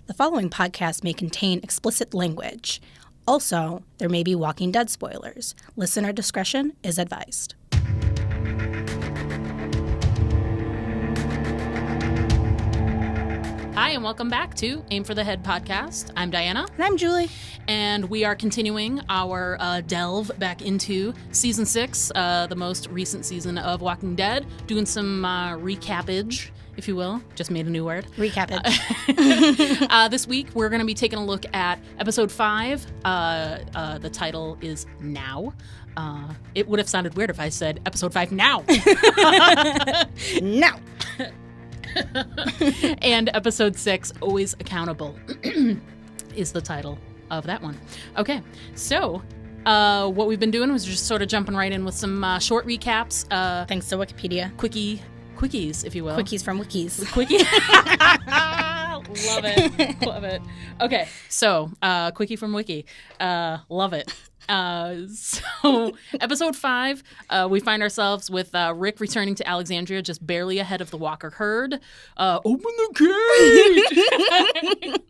The following podcast may contain explicit language. Also, there may be Walking Dead spoilers. Listener discretion is advised. Hi, and welcome back to Aim for the Head podcast. I'm Diana. And I'm Julie. And we are continuing our delve back into Season 6, the most recent season of Walking Dead, doing some recappage, if you will. Just made a new word. Recappage. This week, we're going to be taking a look at Episode 5. The title is Now. It would have sounded weird if I said Episode 5 now. Now. And Episode 6, Always Accountable, is the title of that one. Okay, so what we've been doing was just sort of jumping right in with some short recaps. Thanks to Wikipedia. Quickies, if you will. Quickies from Wikis. Quickie. Love it. Love it. Okay, so quickie from Wiki. Love it. So episode 5, we find ourselves with Rick returning to Alexandria just barely ahead of the Walker herd. Open the gate!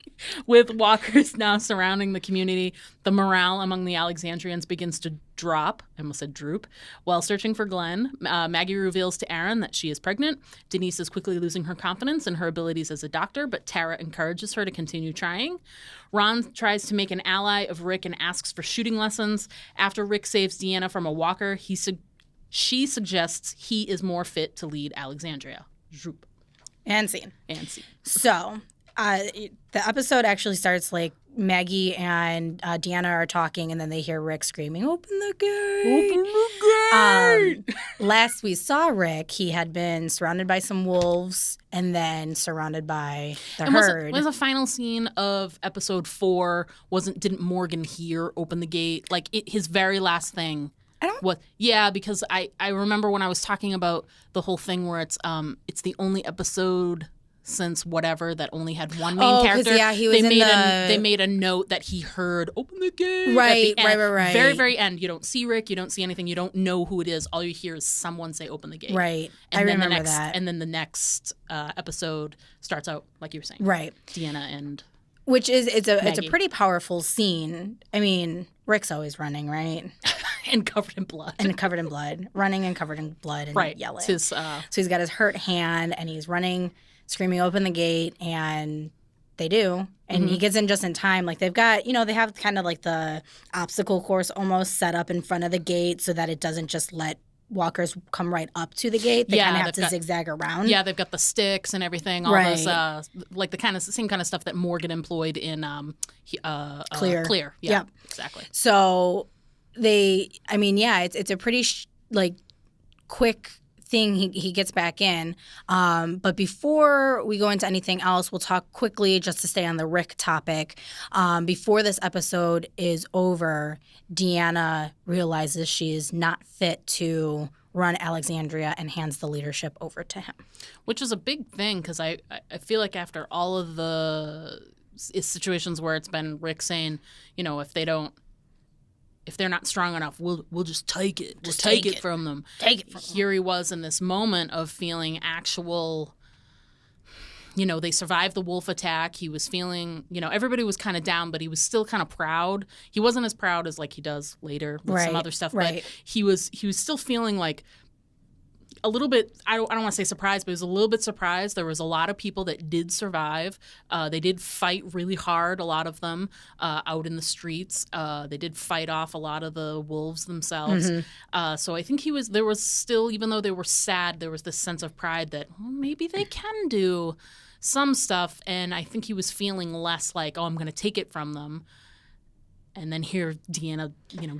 With walkers now surrounding the community, the morale among the Alexandrians begins to drop. I almost said droop. While searching for Glenn, Maggie reveals to Aaron that she is pregnant. Denise is quickly losing her confidence in her abilities as a doctor, but Tara encourages her to continue trying. Ron tries to make an ally of Rick and asks for shooting lessons. After Rick saves Dianna from a walker, she suggests he is more fit to lead Alexandria. Droop. And scene. So the episode actually starts like Maggie and Dianna are talking, and then they hear Rick screaming, "Open the gate! Open the gate!" Last we saw Rick, he had been surrounded by some wolves and then surrounded by the herd. Was the final scene of episode 4, didn't Morgan hear "Open the gate"? Like his very last thing. Because I remember when I was talking about the whole thing where it's the only episode since whatever that only had one main character. Yeah, he was they made a note that he heard "Open the gate." Right. Very, very end. You don't see Rick. You don't see anything. You don't know who it is. All you hear is someone say "Open the gate." Right. And I remember that. And then the next episode starts out like you were saying. Right. Deanna and which is it's a Maggie. pretty powerful scene. I mean, Rick's always running, right? and covered in blood. Running and covered in blood and yelling. So he's got his hurt hand and he's running, screaming, "Open the gate," and they do. And he gets in just in time. Like they have kind of like the obstacle course almost set up in front of the gate so that it doesn't just let walkers come right up to the gate. They kind of have to zigzag around. Yeah, they've got the sticks and everything. All those, like the same kind of stuff that Morgan employed in Clear. Clear. Yeah, yep. Exactly. So it's a pretty quick thing. He gets back in. But before we go into anything else, we'll talk quickly just to stay on the Rick topic. Before this episode is over, Dianna realizes she is not fit to run Alexandria and hands the leadership over to him. Which is a big thing because I feel like after all of the situations where it's been Rick saying, if they're not strong enough, we'll just take it. We'll take it from them. Take it from them. Here he was in this moment of feeling actual, they survived the wolf attack. He was feeling, everybody was kind of down, but he was still kind of proud. He wasn't as proud as like he does later with some other stuff, but he was still feeling like a little bit, I don't want to say surprised, but he was a little bit surprised. There was a lot of people that did survive. They did fight really hard, a lot of them, out in the streets. They did fight off a lot of the wolves themselves. So I think there was still, even though they were sad, there was this sense of pride that maybe they can do some stuff. And I think he was feeling less like, I'm going to take it from them. And then here Deanna,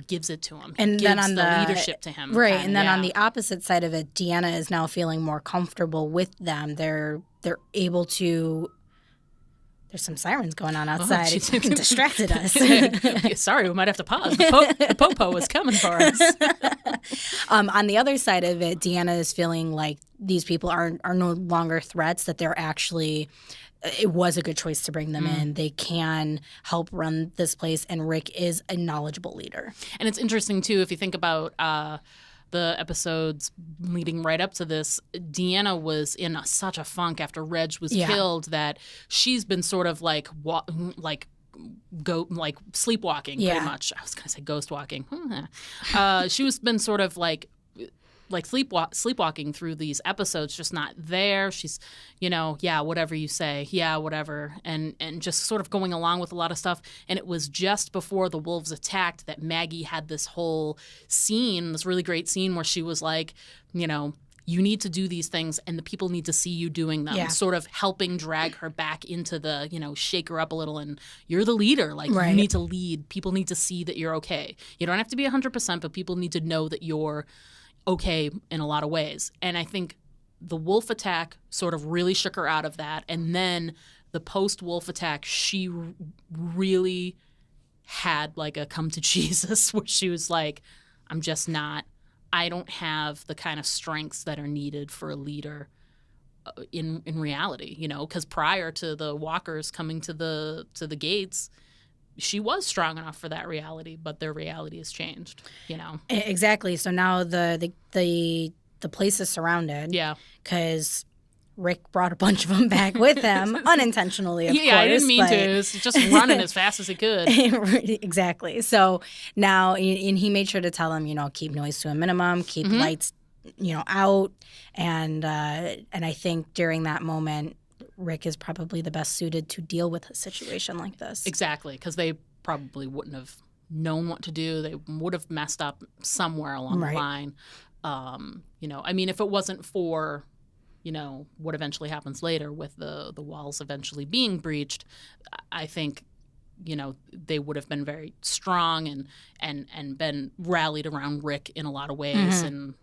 gives it to him. And gives then on the leadership to him. Right. And then on the opposite side of it, Deanna is now feeling more comfortable with them. They're able to. There's some sirens going on outside. It distracted us. Sorry, we might have to pause. The popo is coming for us. On the other side of it, Deanna is feeling like these people are no longer threats, that they're actually it was a good choice to bring them in. They can help run this place, and Rick is a knowledgeable leader. And it's interesting, too, if you think about the episodes leading right up to this, Dianna was in such a funk after Reg was killed that she's been sort of like sleepwalking pretty much. I was going to say ghost walking. She was been sort of like sleepwalking through these episodes, just not there. She's, whatever you say, whatever, and just sort of going along with a lot of stuff. And it was just before the wolves attacked that Maggie had this whole scene, this really great scene where she was like, you need to do these things and the people need to see you doing them, sort of helping drag her back into the, shake her up a little. And you're the leader. Like, you need to lead. People need to see that you're okay. You don't have to be 100%, but people need to know that you're okay in a lot of ways. And I think the wolf attack sort of really shook her out of that. And then the post-wolf attack, she really had like a come to Jesus where she was like, I don't have the kind of strengths that are needed for a leader in reality, because prior to the walkers coming to the gates, she was strong enough for that reality, but their reality has changed, Exactly. So now the place is surrounded. Yeah. Because Rick brought a bunch of them back with him, unintentionally, of course. Yeah, I didn't mean to. It was just running as fast as he could. Exactly. So now, and he made sure to tell them, keep noise to a minimum, keep lights, out. And I think during that moment, Rick is probably the best suited to deal with a situation like this. Exactly, because they probably wouldn't have known what to do. They would have messed up somewhere along the line. If it wasn't for, what eventually happens later with the walls eventually being breached, I think, they would have been very strong and been rallied around Rick in a lot of ways, and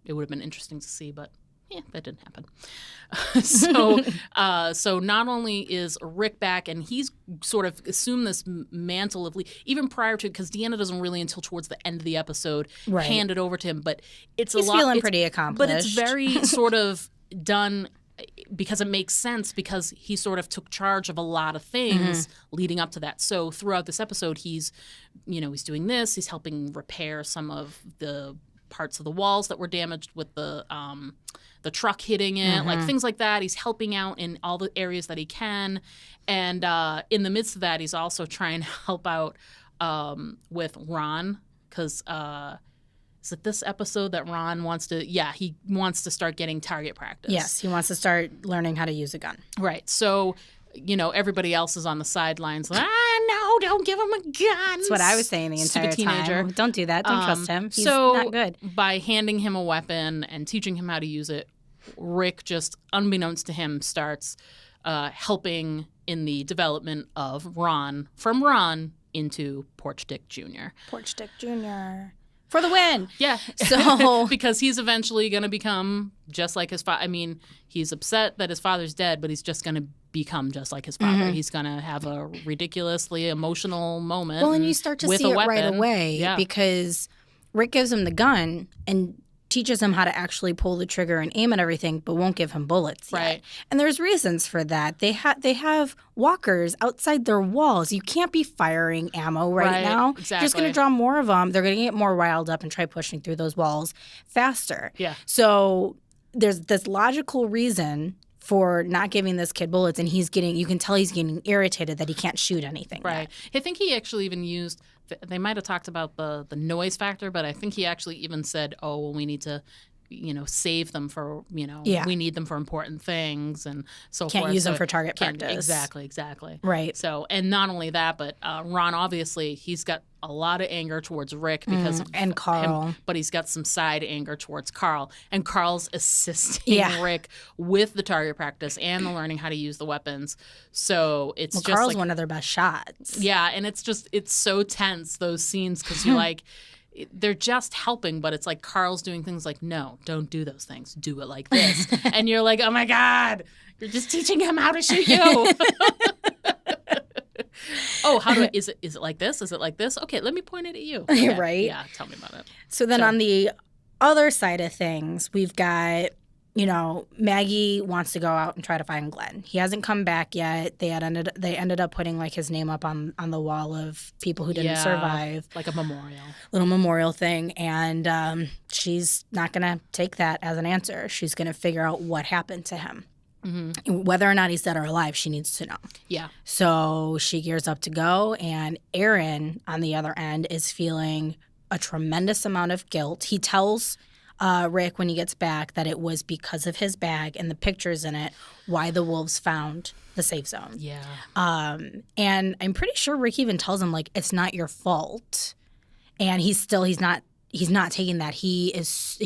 it would have been interesting to see, but that didn't happen. So not only is Rick back, and he's sort of assumed this mantle of even prior to, because Dianna doesn't really until towards the end of the episode hand it over to him, but he's feeling pretty accomplished. But it's very sort of done because it makes sense, because he sort of took charge of a lot of things leading up to that. So throughout this episode, he's doing this. He's helping repair some of the parts of the walls that were damaged with the truck hitting it, like things like that. He's helping out in all the areas that he can. And in the midst of that, he's also trying to help out with Ron, because is it this episode that Ron wants to – he wants to start getting target practice. Yes, he wants to start learning how to use a gun. Right. So, everybody else is on the sidelines like, no, don't give him a gun. That's what I was saying the entire teenager. time. Don't do that. Don't trust him. He's not good. By handing him a weapon and teaching him how to use it, Rick, just unbeknownst to him, starts helping in the development of Ron, from Ron into Porch Dick Jr. Porch Dick Jr. For the win. Yeah. So because he's eventually going to become just like his father. I mean, he's upset that his father's dead, but he's just going to become just like his father. He's going to have a ridiculously emotional moment. Well, and you start to see it right away because Rick gives him the gun and teaches him how to actually pull the trigger and aim at everything, but won't give him bullets yet. And there's reasons for that. They have walkers outside their walls. You can't be firing ammo right now. Exactly. You're just going to draw more of them. They're going to get more riled up and try pushing through those walls faster. Yeah. So there's this logical reason for not giving this kid bullets, and you can tell he's getting irritated that he can't shoot anything. Right. I think he actually even used, they might have talked about the noise factor, but I think he actually even said, oh, well, we need to, save them for, we need them for important things and so forth. Can't use them for target practice. Exactly. Right. So, and not only that, but Ron, obviously, he's got a lot of anger towards Rick because of and Carl. him, but he's got some side anger towards Carl. And Carl's assisting Rick with the target practice and the learning how to use the weapons. So it's just Carl's one of their best shots. Yeah, and it's so tense, those scenes, because you're like, they're just helping, but it's like Carl's doing things like, no, don't do those things. Do it like this. And you're like, oh my God, you're just teaching him how to shoot you. Oh, is it like this? Is it like this? Okay, let me point it at you. Okay. Right? Yeah, tell me about it. So then on the other side of things, we've got, Maggie wants to go out and try to find Glenn. He hasn't come back yet. They ended up putting like his name up on the wall of people who didn't survive, like a memorial, little memorial thing. And she's not gonna take that as an answer. She's gonna figure out what happened to him. Mm-hmm. Whether or not he's dead or alive, she needs to know. Yeah. So she gears up to go, and Aaron, on the other end, is feeling a tremendous amount of guilt. He tells Rick when he gets back that it was because of his bag and the pictures in it why the wolves found the safe zone. Yeah. And I'm pretty sure Rick even tells him, like, it's not your fault. And he's not taking that. He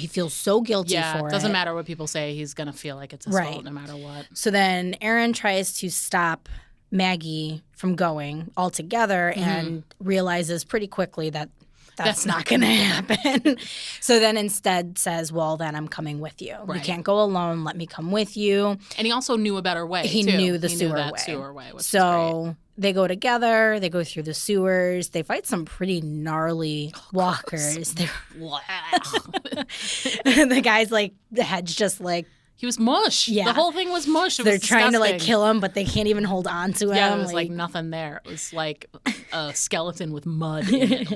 feels so guilty for it. Yeah, doesn't matter what people say. He's going to feel like it's his fault no matter what. So then Aaron tries to stop Maggie from going altogether and realizes pretty quickly that that's not going to happen. So then instead says, well, then I'm coming with you. Right. You can't go alone. Let me come with you. And he also knew a better way, He too. knew the sewer way. So they go together. They go through the sewers. They fight some pretty gnarly walkers. The guy's like, the head's just like, he was mush. Yeah. The whole thing was mush. They're trying to like kill him, but they can't even hold on to him. Yeah, there was like nothing there. It was like a skeleton with mud in it.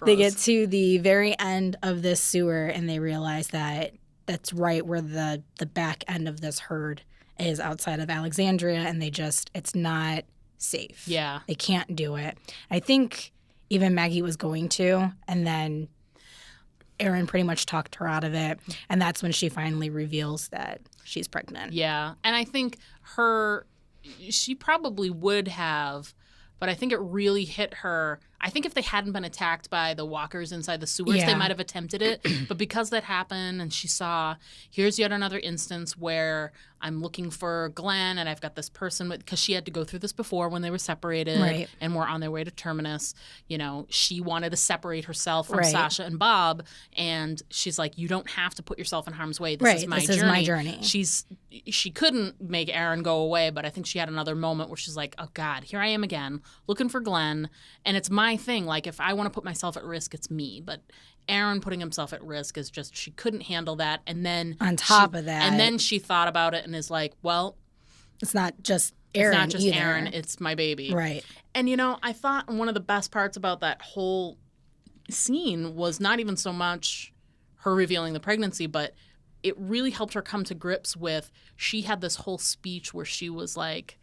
They get to the very end of this sewer and they realize that that's right where the back end of this herd is, outside of Alexandria, and it's not safe. Yeah. They can't do it. I think even Maggie was going to, and then Aaron pretty much talked her out of it, and that's when she finally reveals that she's pregnant. Yeah, and I think she probably would have, but I think it really hit her. I think if they hadn't been attacked by the walkers inside the sewers, they might have attempted it. But because that happened and she saw, here's yet another instance where I'm looking for Glenn and I've got this person, because she had to go through this before when they were separated and were on their way to Terminus. She wanted to separate herself from Sasha and Bob. And she's like, you don't have to put yourself in harm's way. This is my journey. She couldn't make Aaron go away, but I think she had another moment where she's like, oh, God, here I am again, looking for Glenn. And it's my thing. Like, if I want to put myself at risk, it's me. But Aaron putting himself at risk is just, she couldn't handle that. And then on top of that, and then she thought about it and is like, well, it's not just Aaron. It's not just either. Aaron. It's my baby. Right. And I thought one of the best parts about that whole scene was not even so much her revealing the pregnancy, but it really helped her come to grips with, she had this whole speech where she was like,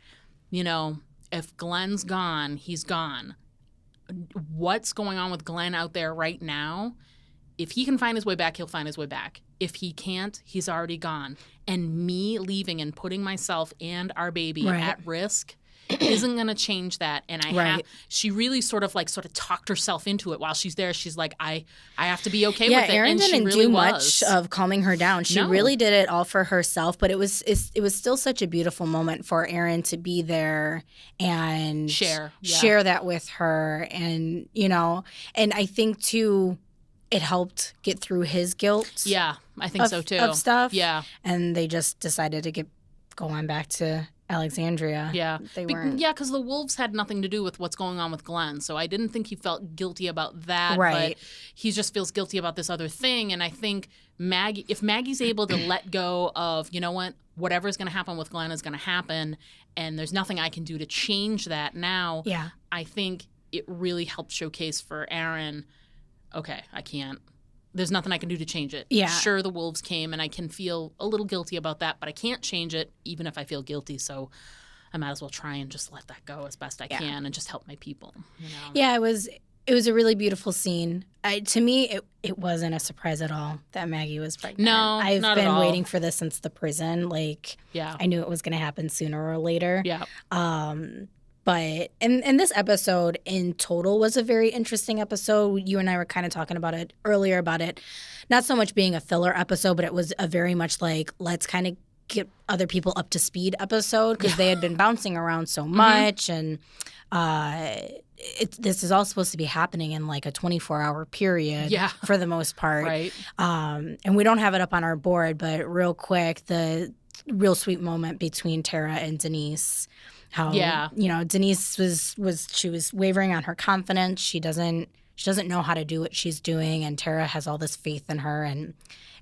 if Glenn's gone, he's gone. What's going on with Glenn out there right now? If he can find his way back, he'll find his way back. If he can't, he's already gone. And me leaving and putting myself and our baby at risk isn't going to change that. And she really sort of talked herself into it while she's there. She's like, I have to be okay with it. Erin and didn't she really do much of calming her down. She really did it all for herself, but it was still such a beautiful moment for Erin to be there and share that with her. And, and I think too, it helped get through his guilt. Yeah, I think so too. Of stuff. Yeah. And they just decided to go on back to Alexandria. Yeah. They weren't. Yeah, because the wolves had nothing to do with what's going on with Glenn. So I didn't think he felt guilty about that. Right. But he just feels guilty about this other thing. And I think if Maggie's able to let go of, whatever's going to happen with Glenn is going to happen, and there's nothing I can do to change that now, I think it really helped showcase for Aaron, okay, I can't. There's nothing I can do to change it. Yeah. Sure, the wolves came, and I can feel a little guilty about that, but I can't change it even if I feel guilty. So I might as well try and just let that go as best I can and just help my people. Yeah, it was a really beautiful scene. To me, it wasn't a surprise at all that Maggie was pregnant. No, I've not been at all. waiting for this since the prison. I knew it was going to happen sooner or later. Yeah. But and this episode in total was a very interesting episode. You and I were kind of talking about it earlier, about it not so much being a filler episode, but it was a very much like, let's kind of get other people up to speed episode, because they had been bouncing around so much. And this is all supposed to be happening in like a 24-hour period for the most part. Right. And we don't have it up on our board, but real quick, the real sweet moment between Tara and Denise. How Denise was wavering on her confidence. She doesn't know how to do what she's doing, and Tara has all this faith in her, and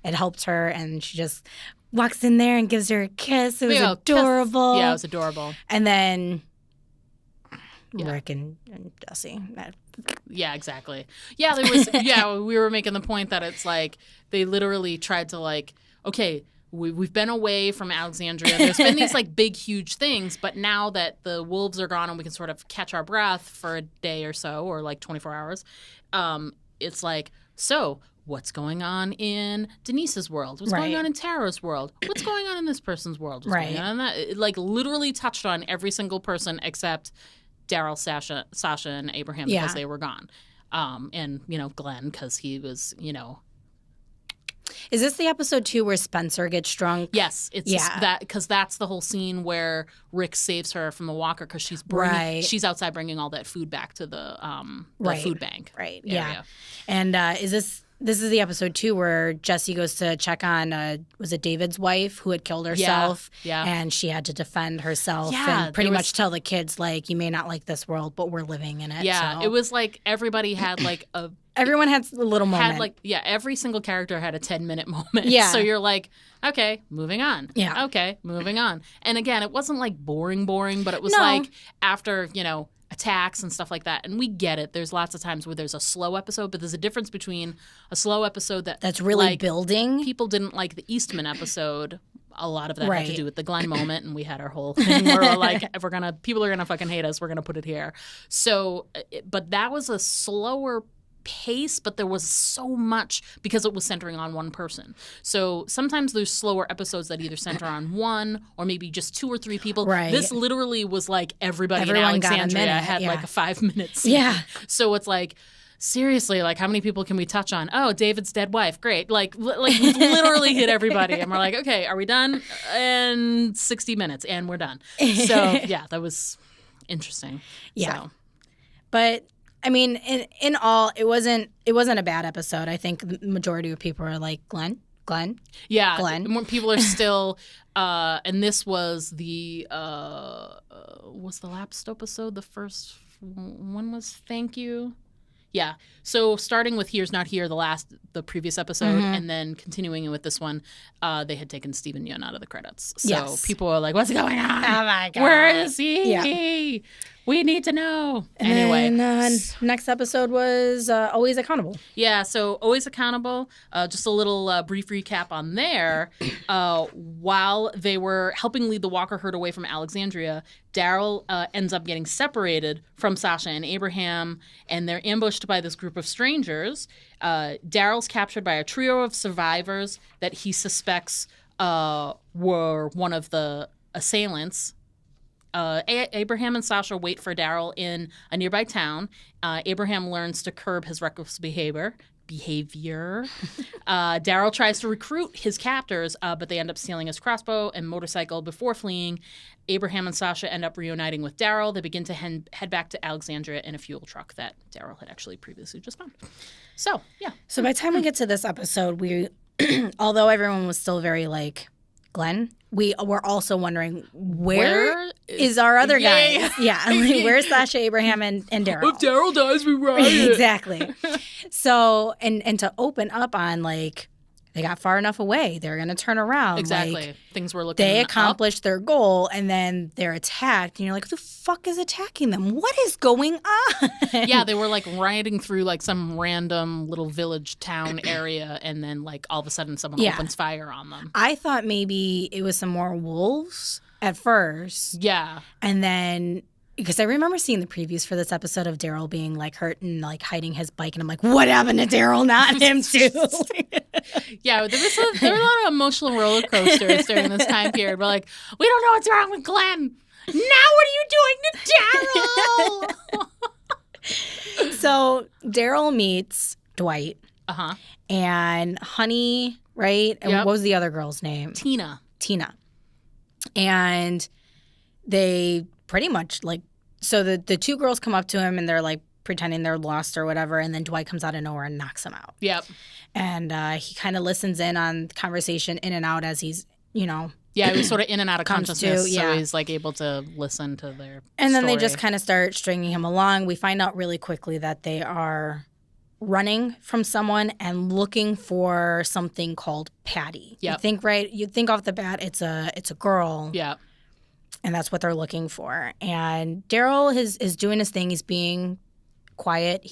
it helped her, and she just walks in there and gives her a kiss. It was Yeah, adorable. Yeah, it was adorable. And then Yeah. Rick and Jesse. Yeah, exactly. Yeah, there was. Yeah, we were making the point that it's like they literally tried to like, okay, we've been away from Alexandria. There's been these like big, huge things, but now that the wolves are gone and we can sort of catch our breath for a day or so, or like 24 hours, it's like, so what's going on in Denise's world? What's going on in Tara's world? What's going on in this person's world? What's going on in that? It like literally touched on every single person except Daryl, Sasha, and Abraham because they were gone. And, Glenn because he was, Is this the episode 2 where Spencer gets drunk? Yes, it's that because that's the whole scene where Rick saves her from the walker because she's outside bringing all that food back to the food bank. Right. Area. Yeah. And this is the episode 2 where Jesse goes to check on was it David's wife who had killed herself? Yeah. And she had to defend herself Yeah, and pretty much tell the kids like, you may not like this world, but we're living in it. Yeah, so. it was like everybody had like a. Everyone had a little moment. Every single character had a 10-minute moment. Yeah. So you're like, okay, moving on. Yeah. Okay, moving on. And again, it wasn't like boring, but it was No. like after, attacks and stuff like that. And we get it. There's lots of times where there's a slow episode, but there's a difference between a slow episode that's really building. People didn't like the Eastman episode. A lot of that had to do with the Glenn moment, and we had our whole thing where we're like, if people are gonna fucking hate us, we're gonna put it here. So, but that was a slower pace, but there was so much because it was centering on one person. So sometimes there's slower episodes that either center on one or maybe just 2 or 3 people. Right. This literally was like everyone in got a Alexandria minute, had like a 5-minute scene. Yeah. So it's like, seriously, like how many people can we touch on? Oh, David's dead wife. Great. Like we literally hit everybody. And we're like, okay, are we done? And 60 minutes and we're done. So yeah, that was interesting. Yeah. So. But I mean, in all, it wasn't a bad episode. I think the majority of people are like, Glenn. Yeah, Glenn. More people are still, and this was the last episode. The first one was Thank You. Yeah. So starting with Here's Not Here, the previous episode, and then continuing with this one, they had taken Stephen Yeun out of the credits. So people are like, what's going on? Oh my God. Where is he? Yeah. We need to know. And next episode was Always Accountable. Yeah, so Always Accountable. Just a little brief recap on there. While they were helping lead the Walker herd away from Alexandria, Daryl ends up getting separated from Sasha and Abraham, and they're ambushed by this group of strangers. Daryl's captured by a trio of survivors that he suspects were one of the assailants. Abraham and Sasha wait for Daryl in a nearby town. Abraham learns to curb his reckless behavior. Daryl tries to recruit his captors, but they end up stealing his crossbow and motorcycle before fleeing. Abraham and Sasha end up reuniting with Daryl. They begin to head back to Alexandria in a fuel truck that Daryl had actually previously just found. So, yeah. So by the time we get to this episode, although everyone was still very like, Glenn, we were also wondering where is our other guy? Yeah. Like, where's Sasha, Abraham, and Daryl? If Daryl dies, we riot. Exactly. So and to open up on like they got far enough away, they're gonna turn around. Exactly. Like, things were looking. They accomplished their goal, and then they're attacked, and you're like, who the fuck is attacking them? What is going on? Yeah, they were like riding through like some random little village town area, and then like all of a sudden someone opens fire on them. I thought maybe it was some more wolves at first. Yeah. And then because I remember seeing the previews for this episode of Daryl being like hurt and like hiding his bike, and I'm like, what happened to Daryl? Not him too. Yeah, there were a lot of emotional roller coasters during this time period. We're like, we don't know what's wrong with Glenn. Now what are you doing to Daryl? So Daryl meets Dwight. And Honey, right? And what was the other girl's name? Tina. And they pretty much like, so the 2 girls come up to him and they're like pretending they're lost or whatever, and then Dwight comes out of nowhere and knocks him out. Yep. And he kind of listens in on the conversation in and out as he's, Yeah, he was sort of in and out of consciousness, so he's like able to listen to their And then story. they just kind of start stringing him along. We find out really quickly that they are running from someone and looking for something called Patty. Yep. You think off the bat it's a girl. Yeah. And that's what they're looking for. And Daryl is doing his thing. He's being quiet.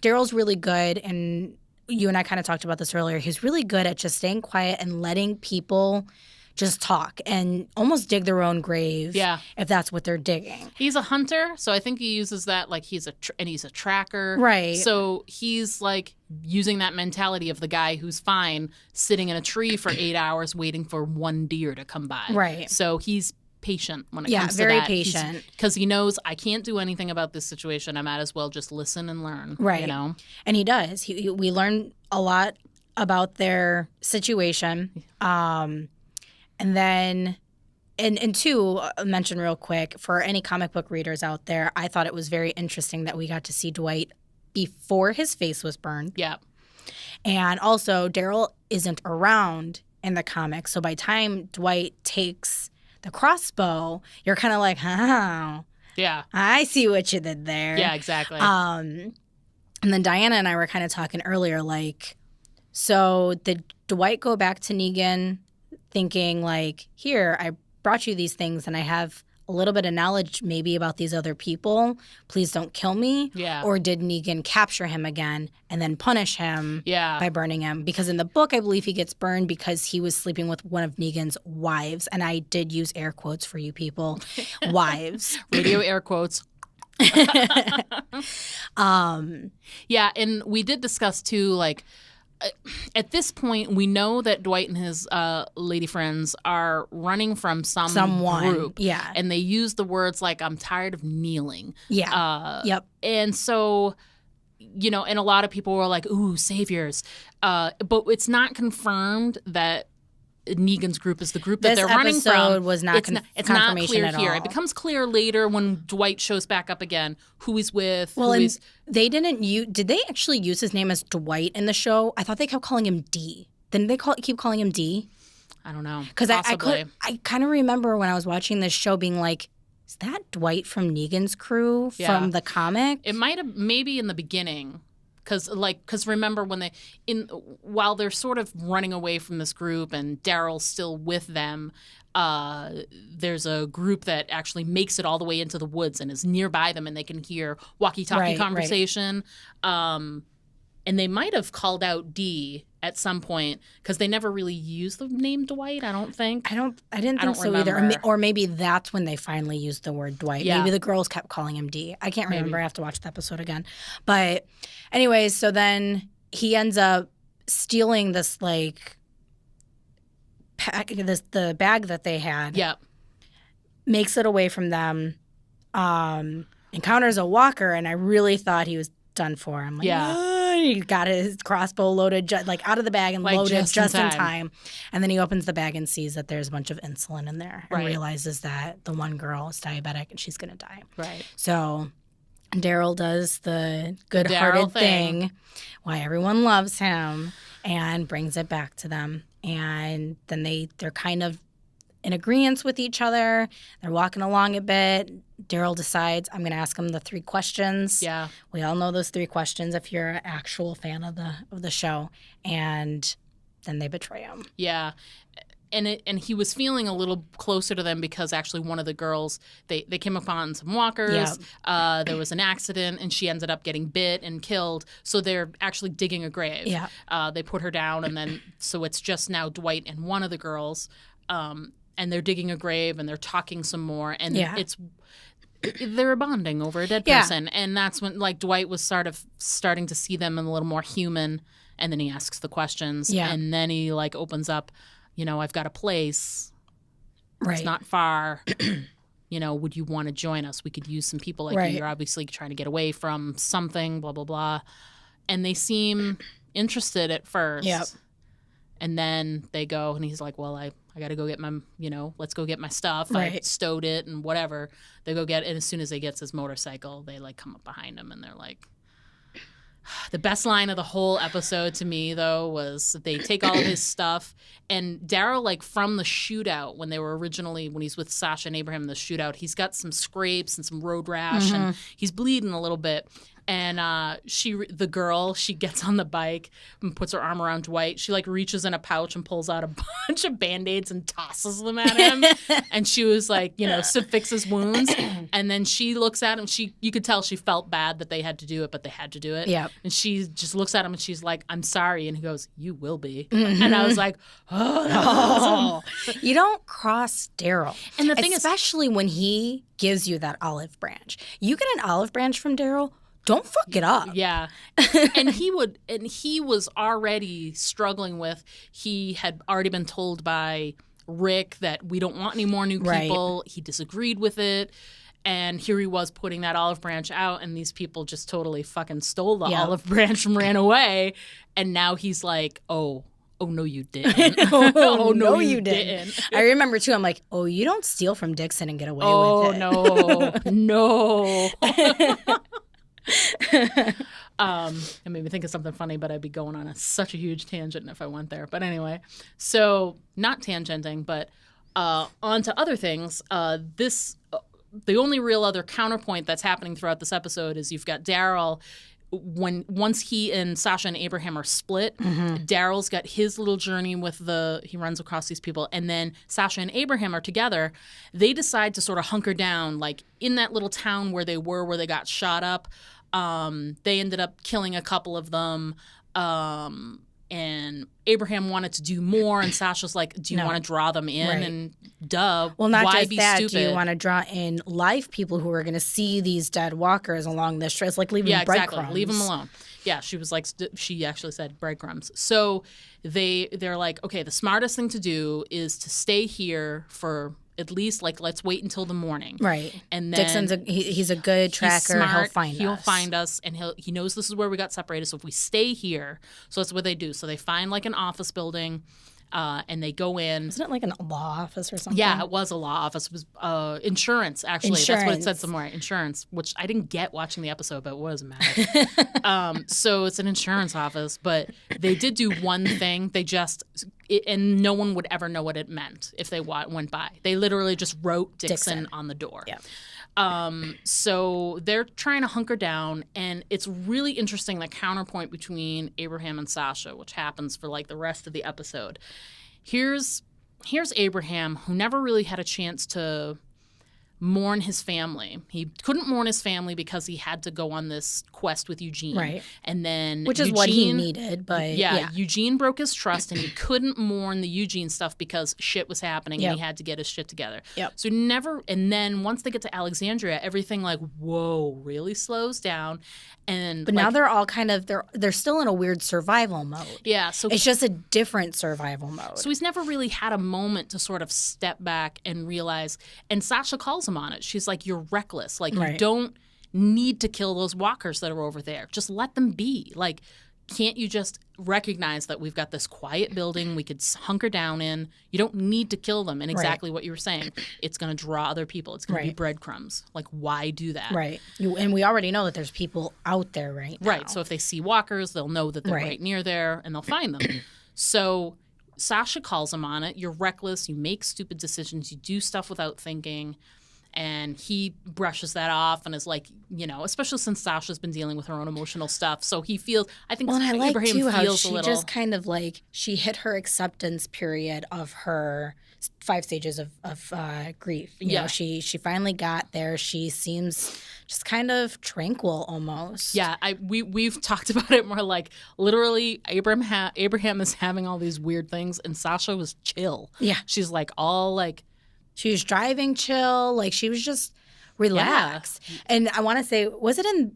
Daryl's really good, and you and I kind of talked about this earlier. He's really good at just staying quiet and letting people just talk and almost dig their own grave. Yeah. If that's what they're digging. He's a hunter, so I think he uses that like he's a tracker. Right. So he's like using that mentality of the guy who's fine sitting in a tree for 8 hours waiting for one deer to come by. Right. So he's patient when it comes to very that. patient. Because he knows I can't do anything about this situation. I might as well just listen and learn. Right. You know? And he does. We learn a lot about their situation. And then, and two, mention real quick, for any comic book readers out there, I thought it was very interesting that we got to see Dwight before his face was burned. Yeah. And also, Daryl isn't around in the comics. So by the time Dwight takes the crossbow, you're kind of like, oh, yeah, I see what you did there. Yeah, exactly. And then Dianna and I were kind of talking earlier, like, so did Dwight go back to Negan thinking like, here, I brought you these things and I have a little bit of knowledge maybe about these other people. Please don't kill me. Yeah. Or did Negan capture him again and then punish him by burning him? Because in the book, I believe he gets burned because he was sleeping with one of Negan's wives. And I did use air quotes for you people. Wives. Radio air quotes. Yeah, and we did discuss too, like, at this point, we know that Dwight and his lady friends are running from someone group. Yeah. And they use the words like, I'm tired of kneeling. Yeah. Yep. And so, you know, and a lot of people were like, ooh, saviors. But it's not confirmed that Negan's group is the group that they're running from. This episode was not it's not clear at here. all. It becomes clear later when Dwight shows back up again who he's with. Well, and they didn't use. Did they actually use his name as Dwight in the show? I thought they kept calling him D. Didn't they keep calling him D? I don't know. Because I kind of remember when I was watching this show being like, is that Dwight from Negan's crew from the comic? It might have maybe in the beginning. Because remember when while they're sort of running away from this group and Daryl's still with them, there's a group that actually makes it all the way into the woods and is nearby them and they can hear walkie-talkie conversation. Right. And they might have called out D at some point because they never really used the name Dwight, I don't think. I didn't think so either. Or maybe that's when they finally used the word Dwight. Yeah. Maybe the girls kept calling him D. I can't remember. I have to watch the episode again. But anyways, so then he ends up stealing this like the bag that they had. Yep. Makes it away from them. Encounters a walker, and I really thought he was done for. I'm like, he got his crossbow loaded, out of the bag and loaded just in time. And then he opens the bag and sees that there's a bunch of insulin in there and realizes that the one girl is diabetic and she's going to die. Right. So Daryl does the good-hearted thing, why everyone loves him, and brings it back to them. And then they're kind of in agreement with each other. They're walking along a bit. Daryl decides, I'm going to ask him the 3 questions. Yeah. We all know those 3 questions if you're an actual fan of the show. And then they betray him. Yeah. And he was feeling a little closer to them because actually one of the girls, they came upon some walkers. Yep. There was an accident and she ended up getting bit and killed. So they're actually digging a grave. Yeah. They put her down and then so it's just now Dwight and one of the girls. And they're digging a grave and they're talking some more. And they're bonding over a dead person. And that's when Dwight was sort of starting to see them a little more human. And then he asks the questions. Yeah. And then he opens up, I've got a place. Right. It's not far. Would you want to join us? We could use some people like you. You're obviously trying to get away from something, blah, blah, blah. And they seem interested at first. Yep. And then they go, and he's like, well, I got to go get my, let's go get my stuff. Right. I stowed it and whatever. They go get it. And as soon as he gets his motorcycle, they, come up behind him. And they're like, the best line of the whole episode to me, though, was they take all of his stuff. And Daryl, from the shootout, when he's with Sasha and Abraham in the shootout, he's got some scrapes and some road rash. Mm-hmm. And he's bleeding a little bit. And the girl, she gets on the bike and puts her arm around Dwight. She like reaches in a pouch and pulls out a bunch of Band-Aids and tosses them at him. And she was like, to fix his wounds. And then she looks at him. You could tell she felt bad that they had to do it, but they had to do it. Yeah. And she just looks at him and she's like, I'm sorry. And he goes, you will be. Mm-hmm. And I was like, oh, that was awesome. You don't cross Daryl. And the thing especially when he gives you that olive branch. You get an olive branch from Daryl, don't fuck it up. Yeah. And he was already struggling with, he had already been told by Rick that we don't want any more new people. Right. He disagreed with it. And here he was putting that olive branch out, and these people just totally fucking stole the olive branch and ran away. And now he's like, oh, no, you didn't. oh, no, you didn't. I remember, too, I'm like, oh, you don't steal from Dixon and get away with it. Oh, no. It made me think of something funny, but I'd be going on such a huge tangent if I went there. But anyway, so not tangenting, but on to other things. The only real other counterpoint that's happening throughout this episode is you've got Daryl. Once he and Sasha and Abraham are split, Daryl's got his little journey with he runs across these people, and then Sasha and Abraham are together. They decide to sort of hunker down, like in that little town where they got shot up. They ended up killing a couple of them. And Abraham wanted to do more, and Sasha's like, do you want to draw them in? Right. And well, not why just be that, stupid? Do you want to draw in live people who are going to see these dead walkers along this trail? It's like leaving breadcrumbs. Exactly. Leave them alone. Yeah, she was like, she actually said breadcrumbs. So they're like, okay, the smartest thing to do is to stay here for at least, like, let's wait until the morning. Right. And then Dixon's he's a good tracker. He's smart. He'll find us, and he knows this is where we got separated. So if we stay here, so that's what they do. So they find like an office building, and they go in. Isn't it like a law office or something? Yeah, it was a law office. It was insurance, actually. That's what it said somewhere. Insurance, which I didn't get watching the episode, but it wasn't matter. So it's an insurance office, but they did do one thing. And no one would ever know what it meant if they went by. They literally just wrote Dixon on the door. Yeah. So they're trying to hunker down, and it's really interesting, the counterpoint between Abraham and Sasha, which happens for like the rest of the episode. Here's Abraham, who never really had a chance to mourn his family. He couldn't mourn his family because he had to go on this quest with Eugene. Right. And then which is what he needed, but yeah. Eugene broke his trust, and he couldn't mourn the Eugene stuff because shit was happening and he had to get his shit together. Yep. So and then once they get to Alexandria, everything like, whoa, really slows down. But now they're all kind of they're still in a weird survival mode. Yeah. So it's just a different survival mode. So he's never really had a moment to sort of step back and realize, and Sasha calls him on it. She's like, you're reckless. Like, you don't need to kill those walkers that are over there. Just let them be. Like, can't you just recognize that we've got this quiet building we could hunker down in? You don't need to kill them. And exactly what you were saying, it's going to draw other people. It's going to be breadcrumbs. Like, why do that? Right. And we already know that there's people out there right now. Right. So if they see walkers, they'll know that they're right near there, and they'll find them. So Sasha calls him on it. You're reckless. You make stupid decisions. You do stuff without thinking. And he brushes that off and is like, especially since Sasha's been dealing with her own emotional stuff. So he feels, I think Abraham feels how a she little. Just kind of like, she hit her acceptance period of her 5 stages of grief. You know, she finally got there. She seems just kind of tranquil almost. Yeah, we've talked about it more like literally Abraham is having all these weird things, and Sasha was chill. Yeah. She's like all like. She was driving chill, like she was just relaxed. Yeah. And I want to say, it was in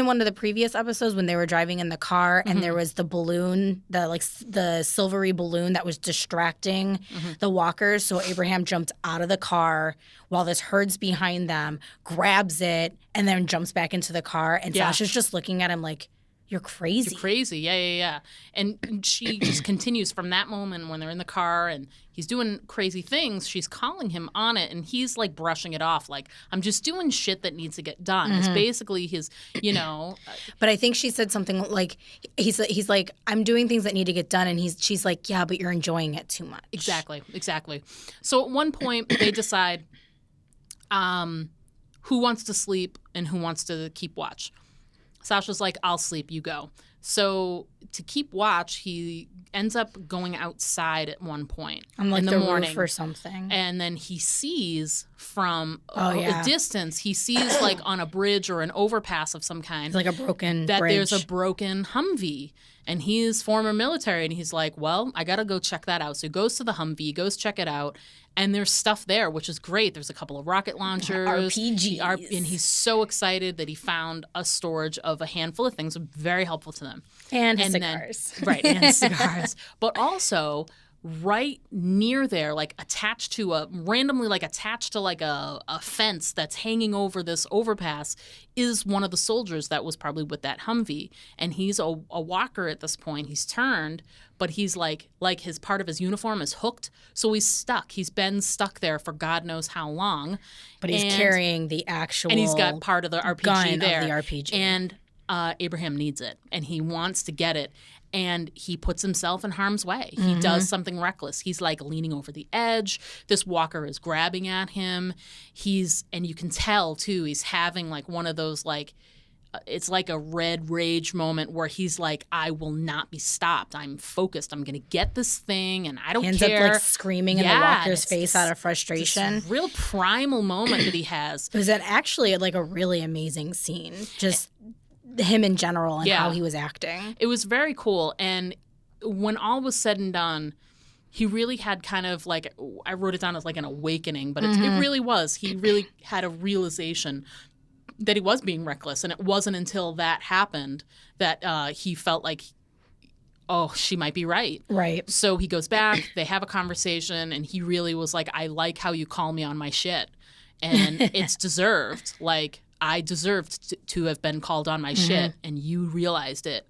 one of the previous episodes when they were driving in the car and there was the balloon, the silvery balloon that was distracting the walkers. So Abraham jumped out of the car while this herd's behind them, grabs it, and then jumps back into the car. And Sasha's just looking at him like, you're crazy. You're crazy. Yeah. And she just continues from that moment when they're in the car and he's doing crazy things. She's calling him on it, and he's like brushing it off. Like, I'm just doing shit that needs to get done. It's basically his, But I think she said something like, he's like, I'm doing things that need to get done. And she's like, yeah, but you're enjoying it too much. Exactly. So at one point they decide, who wants to sleep and who wants to keep watch? Sasha's like, I'll sleep, you go. So to keep watch, he ends up going outside at one point on like in the morning roof or something. And then he sees from a distance, he sees like on a bridge or an overpass of some kind. It's like a broken that bridge. There's a broken Humvee. And he's former military, and he's like, well, I got to go check that out. So he goes to the Humvee, goes check it out, and there's stuff there, which is great. There's a couple of rocket launchers. RPGs. And he's so excited that he found a storage of a handful of things, very helpful to them. And cigars. Right, and cigars. But also, right near there, like attached to a fence that's hanging over this overpass is one of the soldiers that was probably with that Humvee. And he's a walker at this point. He's turned, but he's like his part of his uniform is hooked. So he's stuck. He's been stuck there for God knows how long. But he's carrying the actual and he's got part of the RPG gun there. Of the RPG. And Abraham needs it, and he wants to get it. And he puts himself in harm's way. He does something reckless. He's like leaning over the edge. This walker is grabbing at him. And you can tell too, he's having like one of those like, it's like a red rage moment where he's like, I will not be stopped. I'm focused. I'm going to get this thing, and I don't ends care. Up like screaming in the walker's face out of frustration. This real primal moment that he has. It was actually like a really amazing scene. Just him in general and how he was acting. It was very cool. And when all was said and done, he really had kind of like, I wrote it down as like an awakening, but it really was. He really had a realization that he was being reckless. And it wasn't until that happened that he felt like, oh, she might be right. Right. So he goes back, they have a conversation, and he really was like, I like how you call me on my shit. And it's deserved. Like, I deserved to have been called on my shit, and you realized it.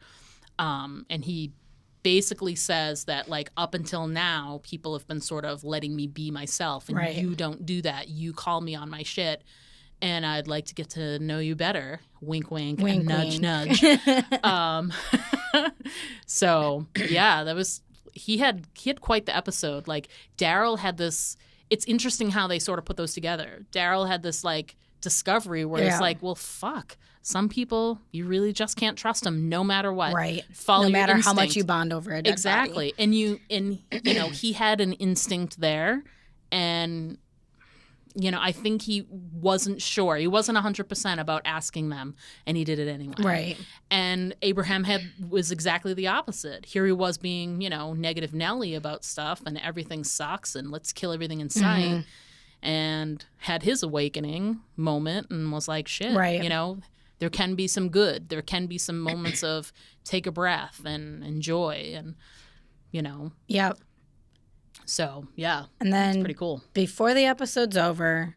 And he basically says that, like, up until now, people have been sort of letting me be myself, and you don't do that. You call me on my shit, and I'd like to get to know you better. Wink, wink, and nudge, nudge. So, yeah, that was he had quite the episode. Like, Daryl had this. It's interesting how they sort of put those together. Daryl had this, like, discovery where it's like, well, fuck, some people you really just can't trust them no matter what. Right. Follow no matter your how much you bond over a dead exactly body. And you know, he had an instinct there, and you know, I think he wasn't sure. He wasn't 100% about asking them, and he did it anyway. Right. And Abraham was exactly the opposite. Here he was being, you know, negative Nelly about stuff, and everything sucks, and let's kill everything in sight. And had his awakening moment and was like, shit, you know, there can be some good. There can be some moments of take a breath and enjoy, and, you know. Yep. So, yeah. And then it's pretty cool. Before the episode's over,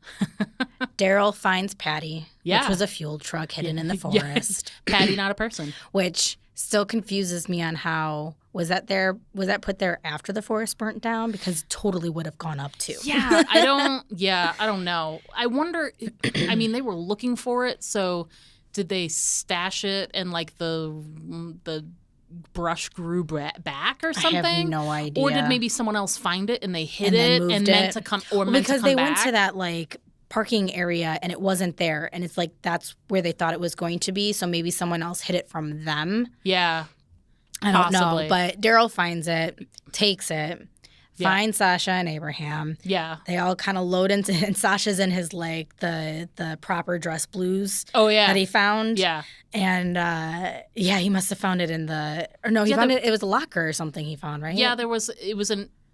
Daryl finds Patty, which was a fuel truck hidden in the forest. Patty, not a person. Which still confuses me on how was that put there after the forest burnt down, because totally would have gone up too. I don't know. I wonder I mean, they were looking for it, so did they stash it and like the brush grew back or something? I have no idea. Or did maybe someone else find it and they hid it and meant to come or meant to come back? Because they went to that like parking area and it wasn't there, and it's like that's where they thought it was going to be, so maybe someone else hid it from them. Yeah. I don't know, but Daryl finds it, takes it, finds Sasha and Abraham. Yeah. They all kind of load into, and Sasha's in his like the proper dress blues. Oh yeah. That he found. Yeah. And he must have found it in the, or no, he found it. It was a locker or something he found, right? Yeah,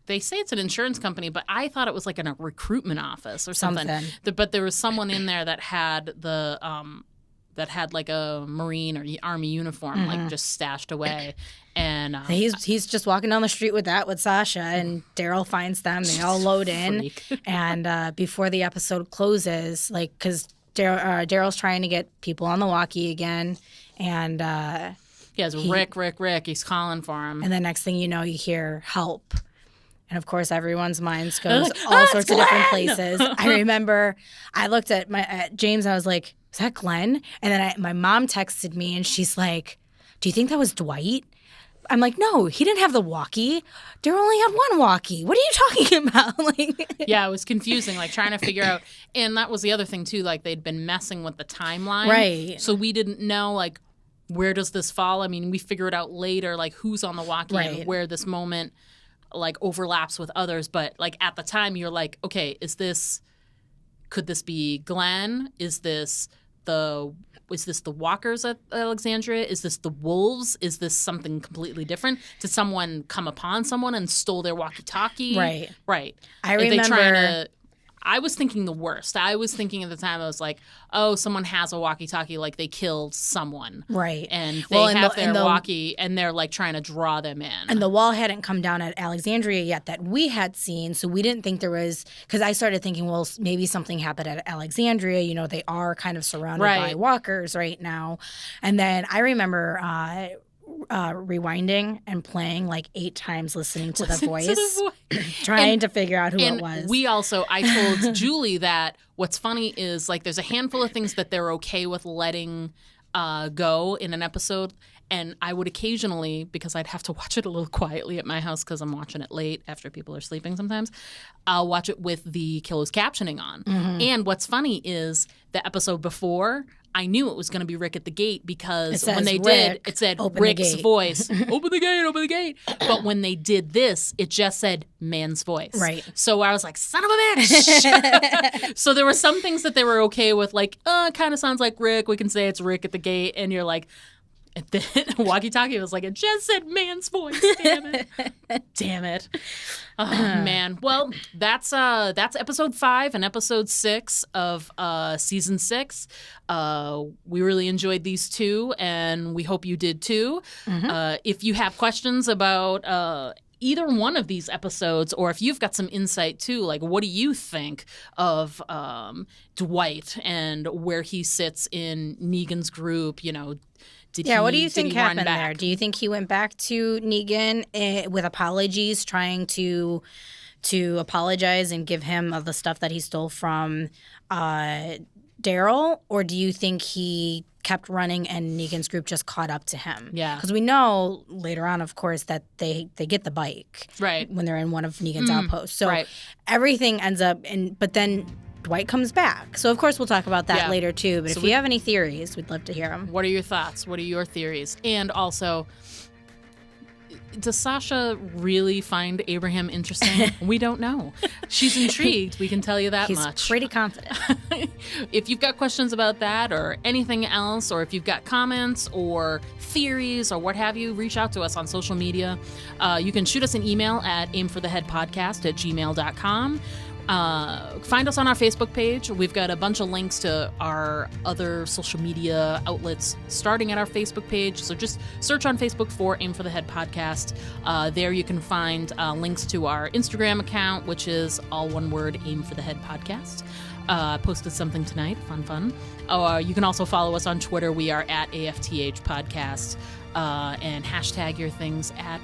they say it's an insurance company, but I thought it was like in a recruitment office or something. But there was someone in there that had that had like a Marine or Army uniform, like just stashed away. And he's just walking down the street with Sasha, and Daryl finds them. They all load in, and before the episode closes, like because Daryl's trying to get people on the walkie again, and Rick. He's calling for him, and the next thing you know, you hear help. And of course, everyone's minds goes all sorts of different places. I remember I looked at James. I was like, "Is that Glenn?" And then my mom texted me, and she's like, "Do you think that was Dwight?" I'm like, no, he didn't have the walkie. Daryl only had one walkie. What are you talking about? Like, yeah, it was confusing, like trying to figure out. And that was the other thing too, like they'd been messing with the timeline. Right. So we didn't know, like, where does this fall? I mean, we figure it out later, like who's on the walkie and where this moment like overlaps with others. But like at the time you're like, okay, could this be Glenn? Is this the walkers at Alexandria? Is this the wolves? Is this something completely different? Did someone come upon someone and stole their walkie-talkie? Right. I remember. I was thinking the worst. I was thinking at the time, I was like, oh, someone has a walkie-talkie, like they killed someone. Right. And they have their walkie, and they're like trying to draw them in. And the wall hadn't come down at Alexandria yet that we had seen, so we didn't think there was, because I started thinking, well, maybe something happened at Alexandria. You know, they are kind of surrounded by walkers right now. And then I remember rewinding and playing like 8 times, listening to the voice, trying to figure out who it was. I told Julie that what's funny is like there's a handful of things that they're okay with letting go in an episode. And I would occasionally, because I'd have to watch it a little quietly at my house because I'm watching it late after people are sleeping sometimes, I'll watch it with the closed captioning on. Mm-hmm. And what's funny is the episode before, I knew it was going to be Rick at the gate because when they did, it said Rick's voice. Open the gate, open the gate. But when they did this, it just said man's voice. Right. So I was like, son of a bitch. So there were some things that they were okay with, like, it kind of sounds like Rick. We can say it's Rick at the gate. And you're like, and then walkie-talkie was like, it just said man's voice. Damn it. Damn it. Oh, man. Well, that's episode 5 and episode 6 of season 6. We really enjoyed these 2, and we hope you did too. Mm-hmm. If you have questions about either one of these episodes, or if you've got some insight too, like what do you think of Dwight and where he sits in Negan's group, you know, what do you think happened there? Do you think he went back to Negan with apologies, trying to apologize and give him the stuff that he stole from Daryl? Or do you think he kept running and Negan's group just caught up to him? Yeah. Because we know later on, of course, that they get the bike when they're in one of Negan's outposts. So everything ends up but then Dwight comes back. So, of course, we'll talk about that later, too. But if you have any theories, we'd love to hear them. What are your thoughts? What are your theories? And also, does Sasha really find Abraham interesting? We don't know. She's intrigued. We can tell you that much. He's pretty confident. If you've got questions about that or anything else, or if you've got comments or theories or what have you, reach out to us on social media. You can shoot us an email at aimfortheheadpodcast@gmail.com. Find us on our Facebook page. We've got a bunch of links to our other social media outlets starting at our Facebook page. So just search on Facebook for Aim for the Head Podcast. There you can find links to our Instagram account, which is all one word, Aim for the Head Podcast. Posted something tonight. Fun. You can also follow us on Twitter. We are at AFTH Podcast. And hashtag your things at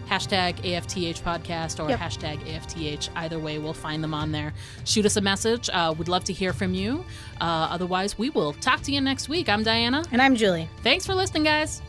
hashtag AFTH podcast or hashtag AFTH. Either way, we'll find them on there. Shoot us a message. We'd love to hear from you. Otherwise, we will talk to you next week. I'm Diana. And I'm Julie. Thanks for listening, guys.